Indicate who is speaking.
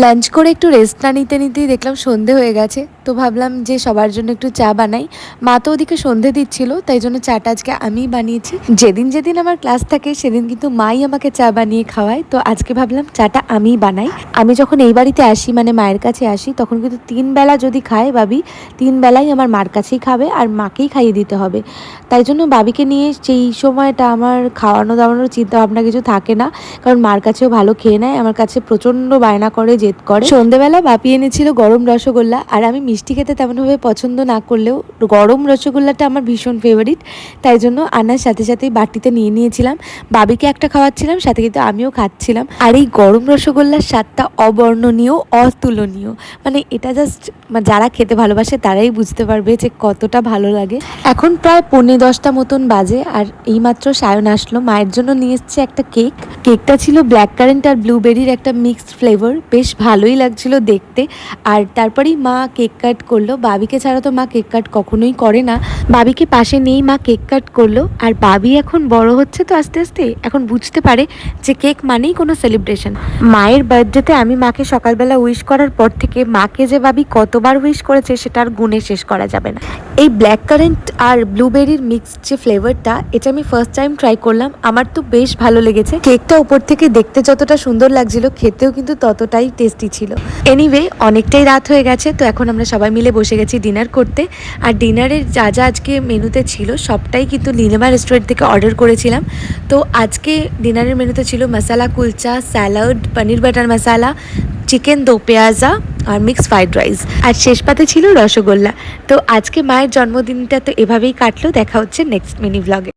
Speaker 1: Lunch করে একটু rest না নিতে নিতেই দেখলাম সন্ধে হয়ে গেছে, তো ভাবলাম যে সবার জন্য একটু চা বানাই। মা তো ওদিকে সন্ধে দিচ্ছিল, তাই জন্য চাটা আজকে আমিই বানিয়েছি। যেদিন যেদিন আমার ক্লাস থাকে সেদিন কিন্তু মাই আমাকে চা বানিয়ে খাওয়ায়, তো আজকে ভাবলাম চাটা আমিই বানাই। আমি যখন এই বাড়িতে আসি, মানে মায়ের কাছে আসি, তখন কিন্তু 3 বেলা যদি খায় বাবি, 3 বেলাই আমার মার কাছেই খাবে আর মাকেই খাইয়ে দিতে হবে। তাই জন্য বাবিকে নিয়ে সেই সময়টা আমার খাওয়ানো দাওয়ানোর চিন্তা ভাবনা কিছু থাকে না, কারণ মার কাছেও ভালো খেয়ে নেয়, আমার কাছে প্রচণ্ড বায়না করে, জেদ করে। সন্ধেবেলা বাপি এনেছিল গরম রসগোল্লা, আর আমি মিষ্টি খেতে তেমনভাবে পছন্দ না করলেও গরম রসগোল্লাটা আমার ভীষণ ফেভারিট, তাই জন্য আনার সাথে সাথেই বাটিতে নিয়ে নিয়েছিলাম। বাবিকে একটা খাওয়াচ্ছিলাম, সাথে কিন্তু আমিও খাচ্ছিলাম। আর এই গরম রসগোল্লার স্বাদটা অবর্ণনীয়, অতুলনীয়। মানে এটা জাস্ট যারা খেতে ভালোবাসে তারাই বুঝতে পারবে যে কতটা ভালো লাগে। এখন প্রায় 9:45 মতন বাজে, আর এইমাত্র সায়ন আসলো। মায়ের জন্য নিয়ে এসছে একটা কেক। কেকটা ছিল ব্ল্যাক কারেন্ট আর ব্লুবেরির একটা মিক্সড ফ্লেভার, বেশ ভালোই লাগছিল দেখতে। আর তারপরেই মা কেক কাট করলো। বাবিকে ছাড়া তো মা কেক কাট কখনোই করে না, বাবিকে পাশে নিয়েই মা কেক কাট করলো। আর বাবি এখন বড় হচ্ছে, তো আস্তে আস্তে এখন বুঝতে পারে যে কেক মানেই কোনো সেলিব্রেশন। মায়ের বার্থডেতে আমি মাকে সকালবেলা উইশ করার পর থেকে মাকে যে বাবি কতবার উইশ করেছে সেটা আর গুণে শেষ করা যাবে না। এই ব্ল্যাক কারেন্ট আর ব্লুবেরির মিক্সড যে ফ্লেভারটা, এটা আমি ফার্স্ট টাইম ট্রাই করলাম, আমার তো বেশ ভালো লেগেছে। কেকটা উপর থেকে দেখতে যতটা সুন্দর লাগছিল, খেতেও কিন্তু ততটাই টেস্টি ছিল। এনিওয়ে, অনেকটাই রাত হয়ে গেছে, তো এখন আমরা সবাই মিলে বসে গেছি ডিনার করতে। আর ডিনারের যা যা আজকে মেনুতে ছিল সবটাই কিন্তু নীলিমা রেস্টুরেন্ট থেকে অর্ডার করেছিলাম। তো আজকে ডিনারের মেনুতে ছিল মশালা কুলচা, স্যালাড, পনির বাটার মশালা, চিকেন দো পেঁয়াজা আর মিক্সড ফ্রাইড রাইস, আর শেষ পাতে ছিল রসগোল্লা। তো আজকে মায়ের জন্মদিনটা তো এভাবেই কাটলো। দেখা হচ্ছে নেক্সট মিনি ব্লগে।